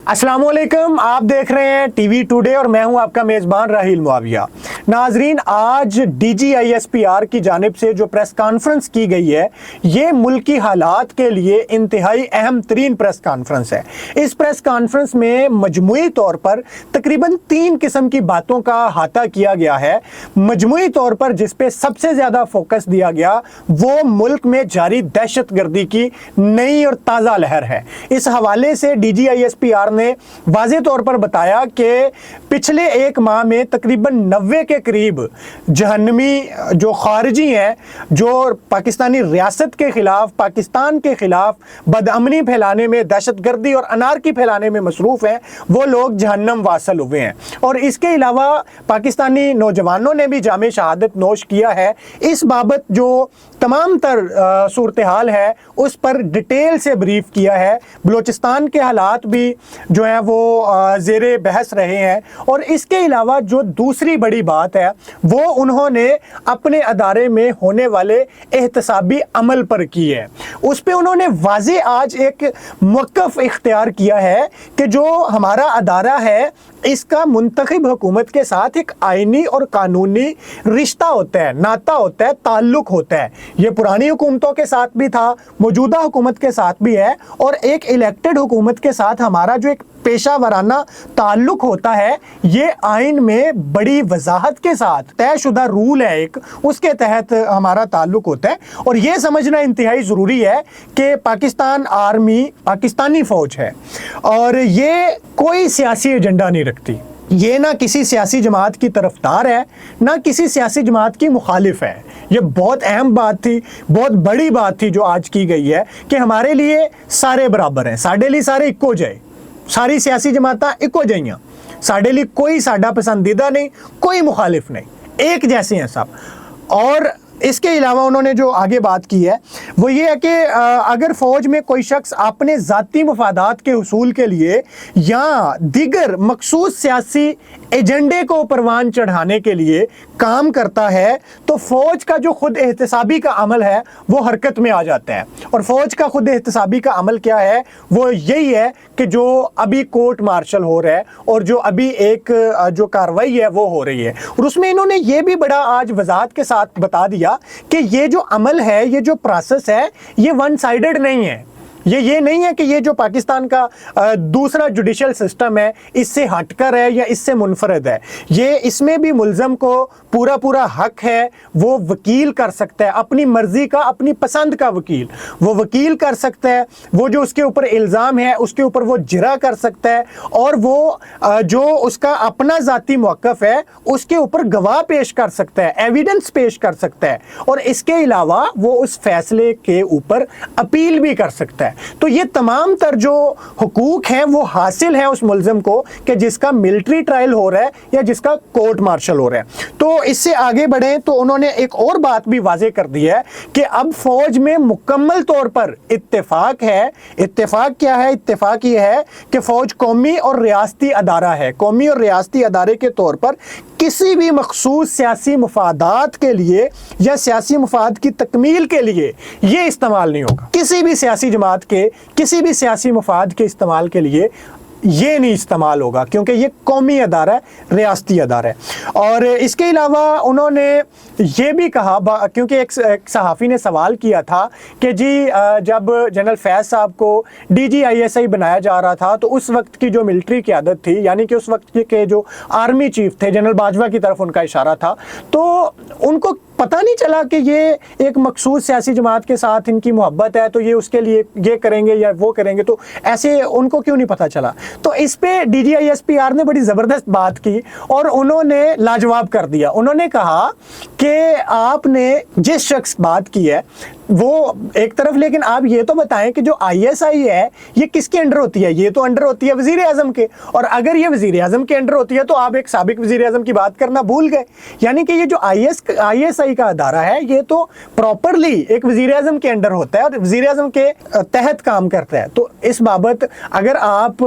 अस्सलाम वालेकुम, आप देख रहे हैं टीवी टुडे और मैं हूं आपका मेज़बान राहील मुआविया। नाजरीन, आज DGISPR की जानिब से जो प्रेस कॉन्फ्रेंस की गई है, ये मुल्की हालात के लिए इंतहाई अहम तरीन प्रेस कॉन्फ्रेंस है। इस प्रेस कॉन्फ्रेंस में मजमूई तौर पर तकरीबन 3 किस्म की बातों का अहाता किया गया है। मजमूई तौर पर जिस पे सबसे ज़्यादा फोकस दिया गया वो मुल्क में जारी दहशत गर्दी की नई और ताज़ा लहर है। इस हवाले से DGISPR ने वाज़े तौर पर बताया कि पिछले 1 माह में तकरीबन 90 के करीब जहन्नमी जो खारजी हैं, जो पाकिस्तानी रियासत के खिलाफ, पाकिस्तान के खिलाफ बदअमनी फैलाने में, दहशतगर्दी और अनारकी फैलाने में मसरूफ़ हैं, वो लोग जहन्नम वासल हुए हैं। और इसके अलावा पाकिस्तानी नौजवानों ने भी जामे शहादत नोश किया है। इस बाबत जो तमाम तर सूरत हाल है उस पर डिटेल से ब्रीफ किया है। बलूचिस्तान के हालात भी जो हैं वो ज़ेरे बहस रहे हैं। और इसके अलावा जो दूसरी बड़ी बात है वो उन्होंने अपने अदारे में होने वाले एहतसाबी अमल पर की है। उस पर उन्होंने वाज़े आज एक मौक़िफ़ इख्तियार किया है कि जो हमारा अदारा है इसका मुंतखब हुकूमत के साथ एक आइनी और कानूनी रिश्ता होता है, नाता होता है, ताल्लुक़ होता है। ये पुरानी हुकूमतों के साथ भी था, मौजूदा हुकूमत के साथ भी है, और एक इलेक्टेड हुकूमत के साथ हमारा जो एक पेशा वराना ताल्लुक़ होता है, ये आइन में बड़ी वजाहत के साथ तयशुदा रूल है एक, उसके तहत हमारा ताल्लुक़ होता है। और ये समझना इंतहाई ज़रूरी है कि पाकिस्तान आर्मी पाकिस्तानी फ़ौज है और ये कोई सियासी एजेंडा नहीं रखती। ये ना किसी सियासी जमात की तरफदार है, ना किसी सियासी जमात की मुखालिफ है। ये बहुत अहम बात थी, बहुत बड़ी बात थी जो आज की गई है कि हमारे लिए सारे बराबर हैं, साढ़े लिए सारे इक्को जाए, सारी सियासी जमातां इक्को जाइयां, साढ़े लिए कोई साडा पसंदीदा नहीं, कोई मुखालिफ नहीं, एक जैसे हैं सब। और इसके अलावा उन्होंने जो आगे बात की है वो ये है कि अगर फ़ौज में कोई शख्स अपने ज़ाती मफादात के हुसूल के लिए या दीगर मखसूस सियासी एजेंडे को परवान चढ़ाने के लिए काम करता है तो फ़ौज का जो खुद एहतसाबी का अमल है वो हरकत में आ जाता है। और फ़ौज का खुद एहतसाबी का अमल क्या है? वो यही है कि जो अभी कोर्ट मार्शल हो रहा है और जो अभी एक जो कार्रवाई है वो हो रही है। और उसमें इन्होंने ये भी बड़ा आज वजाहत के साथ बता दिया कि ये जो अमल है, ये जो प्रोसेस है, ये वन साइडेड नहीं है। ये नहीं है कि ये जो पाकिस्तान का दूसरा जुडिशल सिस्टम है इससे हटकर है या इससे मुनफरद है। ये इसमें भी मुल्ज़म को पूरा हक है, वो वकील कर सकता है अपनी मर्जी का, अपनी पसंद का वकील वो वकील कर सकता है। वो जो उसके ऊपर इल्ज़ाम है उसके ऊपर वो जिरा कर सकता है और वो जो उसका अपना ज़ाती मौक़िफ़ है उसके ऊपर गवाह पेश कर सकता है, एविडेंस पेश कर सकता है। और इसके अलावा वो उस फैसले के ऊपर अपील भी कर सकता है। तो ये तमाम तर जो हुकूक हैं वो हासिल है उस मुल्ज़िम को कि जिसका मिलिट्री ट्रायल हो रहा है या जिसका कोर्ट मार्शल हो रहा है। तो इससे आगे बढ़ें तो उन्होंने एक और बात भी वाज़े कर दी है कि अब फ़ौज में मुकम्मल तौर पर इत्तेफाक है। इत्तेफाक क्या है? इत्तेफाक ये है कि फ़ौज कौमी और रियासती अदारा है। कौमी और रियासती अदारे के तौर पर किसी भी मखसूस सियासी मुफादात के लिए या सियासी मुफाद की तकमील के लिए ये इस्तेमाल नहीं होगा। किसी भी सियासी जमात के किसी भी सियासी मुफाद के इस्तेमाल के लिए ये नहीं इस्तेमाल होगा, क्योंकि ये कौमी अदारा है, रियासती अदारा है। और इसके अलावा उन्होंने ये भी कहा, क्योंकि एक सहाफ़ी ने सवाल किया था कि जी जब जनरल फैज़ साहब को DGISI बनाया जा रहा था तो उस वक्त की जो मिलिट्री क़यादत थी, यानी कि उस वक्त के जो आर्मी चीफ थे, जनरल बाजवा की तरफ उनका इशारा था, तो उनको पता नहीं चला कि ये एक मखसूस सियासी जमात के साथ इनकी मोहब्बत है तो ये उसके लिए ये करेंगे या वो करेंगे, तो ऐसे उनको क्यों नहीं पता चला? तो इस पे DGISPR ने बड़ी ज़बरदस्त बात की और उन्होंने लाजवाब कर दिया। उन्होंने कहा कि आपने जिस शख्स बात की है वो एक तरफ, लेकिन आप ये तो बताएं कि जो ISI है ये किसके अंडर होती है? ये तो अंडर होती है वज़ीर आज़म के, और अगर ये वज़ीर आज़म के अंडर होती है तो आप एक साबिक वज़ीर आज़म की बात करना भूल गए। यानी कि ये जो ISI का अदारा है ये तो प्रॉपरली एक वज़ीर आज़म के अंडर होता है और वज़ीर आज़म के तहत काम करता है। तो इस बाबत अगर आप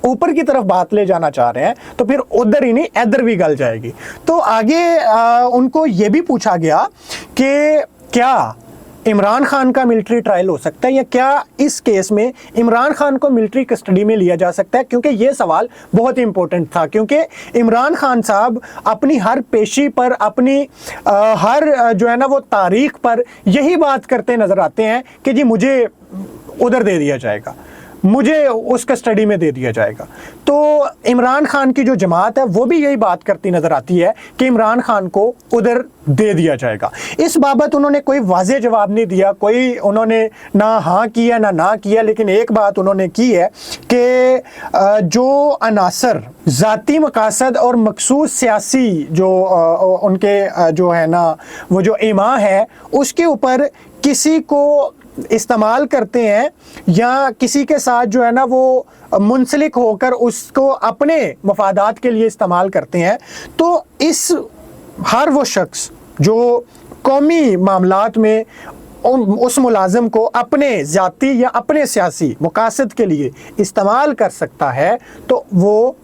ऊपर की तरफ बात ले जाना चाह रहे हैं तो फिर उधर ही नहीं इधर भी गल जाएगी। तो आगे उनको ये भी पूछा गया कि क्या इमरान खान का मिलिट्री ट्रायल हो सकता है, या क्या इस केस में इमरान खान को मिलिट्री कस्टडी में लिया जा सकता है? क्योंकि ये सवाल बहुत ही इंपॉर्टेंट था, क्योंकि इमरान खान साहब अपनी हर पेशी पर, अपनी हर जो है ना वो तारीख पर यही बात करते नजर आते हैं कि जी मुझे उधर दे दिया जाएगा, मुझे उस कस्टडी में दे दिया जाएगा। तो इमरान खान की जो जमात है वो भी यही बात करती नजर आती है कि इमरान खान को उधर दे दिया जाएगा। इस बाबत उन्होंने कोई वाज़ेह जवाब नहीं दिया, कोई उन्होंने ना हाँ किया ना किया, लेकिन एक बात उन्होंने की है कि जो अनासर ज़ाती मकासद और मखसूस सियासी जो उनके जो है ना वो जो इमा है उसके ऊपर किसी को इस्तेमाल करते हैं या किसी के साथ जो है ना वो मुंसलिक होकर उसको अपने मफादात के लिए इस्तेमाल करते हैं, तो इस हर वो शख्स जो कौमी मामलात में उस मुलाजिम को अपने ज़ाती या अपने सियासी मकासद के लिए इस्तेमाल कर सकता है, तो वो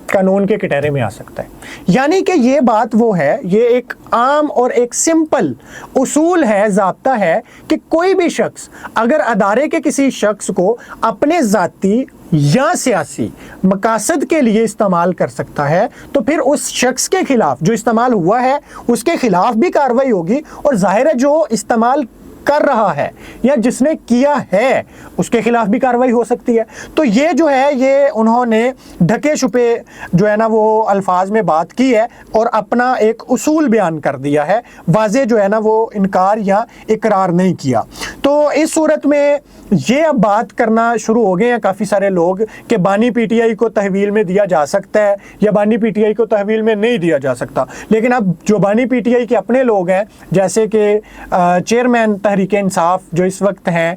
कानून के कटहरे में आ सकता है। यानी कि ये बात वो है, ये एक आम और एक सिंपल उसूल है, ज़ाब्ता है कि कोई भी शख्स अगर अदारे के किसी शख्स को अपने ज़ाती या सियासी मकासद के लिए इस्तेमाल कर सकता है, तो फिर उस शख्स के खिलाफ जो इस्तेमाल हुआ है उसके खिलाफ भी कार्रवाई होगी, और जाहिर है जो इस्तेमाल कर रहा है या जिसने किया है उसके खिलाफ भी कार्रवाई हो सकती है। तो ये जो है ये उन्होंने ढके छुपे जो है ना वो अल्फाज में बात की है और अपना एक उसूल बयान कर दिया है, वाज़े जो है ना वो इनकार या इकरार नहीं किया। तो इस सूरत में ये अब बात करना शुरू हो गए हैं काफ़ी सारे लोग कि बानी पीटीआई को तहवील में दिया जा सकता है या बानी पीटीआई को तहवील में नहीं दिया जा सकता। लेकिन अब जो बानी पीटीआई के अपने लोग हैं, जैसे कि चेयरमैन तहरीक इंसाफ जो इस वक्त हैं,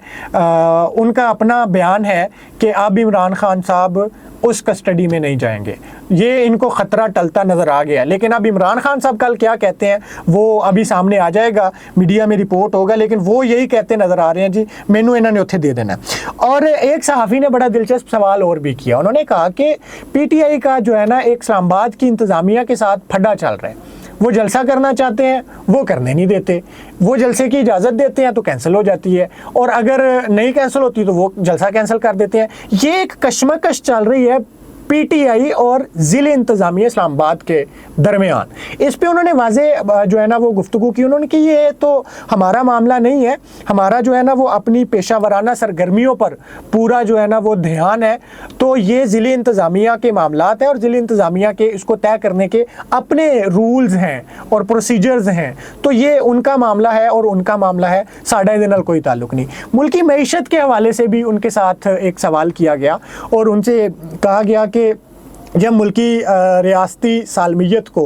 उनका अपना बयान है कि अब इमरान खान साहब उस कस्टडी में नहीं जाएंगे, ये इनको ख़तरा टलता नज़र आ गया। लेकिन अब इमरान खान साहब कल क्या कहते हैं वो अभी सामने आ जाएगा, मीडिया में रिपोर्ट होगा, लेकिन वो यही कहते नज़र आ रहे हैं जी मैनू इन्होंने उत्थे दे देना। और एक सहाफ़ी ने बड़ा दिलचस्प सवाल और भी किया, उन्होंने कहा कि पीटीआई का जो है ना एक इस्लामाबाद की इंतज़ामिया के साथ फड्डा चल रहा है, वो जलसा करना चाहते हैं वो करने नहीं देते, वो जलसे की इजाज़त देते हैं तो कैंसिल हो जाती है, और अगर नहीं कैंसिल होती तो वो जलसा कैंसिल कर देते हैं। ये एक कशमकश चल रही है पीटीआई और ज़िले इंतज़ामिया इस्लामाबाद के दरमियान। इस पे उन्होंने वाज़े जो है ना वो गुफ्तगू की, उन्होंने कि ये तो हमारा मामला नहीं है, हमारा जो है ना वो अपनी पेशा वराना सरगर्मियों पर पूरा जो है ना वो ध्यान है, तो ये ज़िले इंतज़ामिया के मामलात हैं और ज़िले इंतज़ामिया के इसको तय करने के अपने रूल्स हैं और प्रोसीजर्स हैं, तो ये उनका मामला है और उनका मामला है, साडा दे नाल कोई ताल्लुक नहीं। मुल्की मईशत के हवाले से भी उनके साथ एक सवाल किया गया और उनसे कहा गया कि जब मुल्की रियासती सालमियत को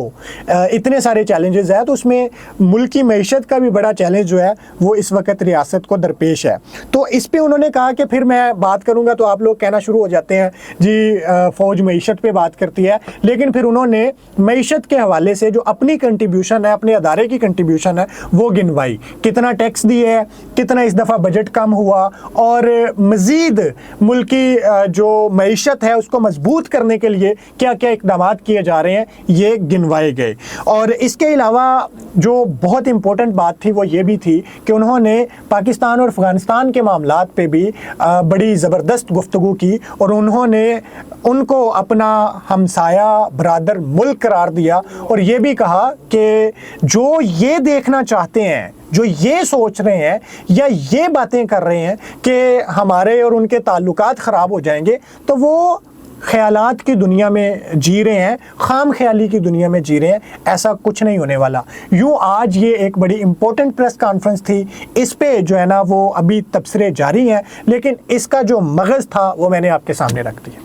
इतने सारे चैलेंजेस हैं, तो उसमें मुल्की मईशत का भी बड़ा चैलेंज जो है वो इस वक्त रियासत को दरपेश है। तो इस पे उन्होंने कहा कि फिर मैं बात करूंगा तो आप लोग कहना शुरू हो जाते हैं जी फ़ौज मईशत पे बात करती है, लेकिन फिर उन्होंने मईशत के हवाले से जो अपनी कंट्रीब्यूशन है, अपने अदारे की कंट्रीब्यूशन है वो गिनवाई, कितना टैक्स दिए है, कितना इस दफ़ा बजट कम हुआ, और मज़ीद मुल्की जो मईशत है उसको मजबूत करने के लिए क्या क्या इक़दाम किए जा रहे हैं, ये गिनवाए गए। और इसके अलावा जो बहुत इंपॉर्टेंट बात थी वो ये भी थी कि उन्होंने पाकिस्तान और अफ़गानिस्तान के मामलात पे भी बड़ी ज़बरदस्त गुफ्तगू की और उन्होंने उनको अपना हमसाया बरादर मुल्क करार दिया, और ये भी कहा कि जो ये देखना चाहते हैं, जो ये सोच रहे हैं या ये बातें कर रहे हैं कि हमारे और उनके ताल्लुकात ख़राब हो जाएंगे, तो वो ख़यालात की दुनिया में जी रहे हैं, खाम ख्याली की दुनिया में जी रहे हैं, ऐसा कुछ नहीं होने वाला। यूँ आज ये एक बड़ी इम्पोर्टेंट प्रेस कॉन्फ्रेंस थी, इस पे जो है ना वो अभी तबसरे जारी हैं, लेकिन इसका जो मगज़ था वो मैंने आपके सामने रख दिया।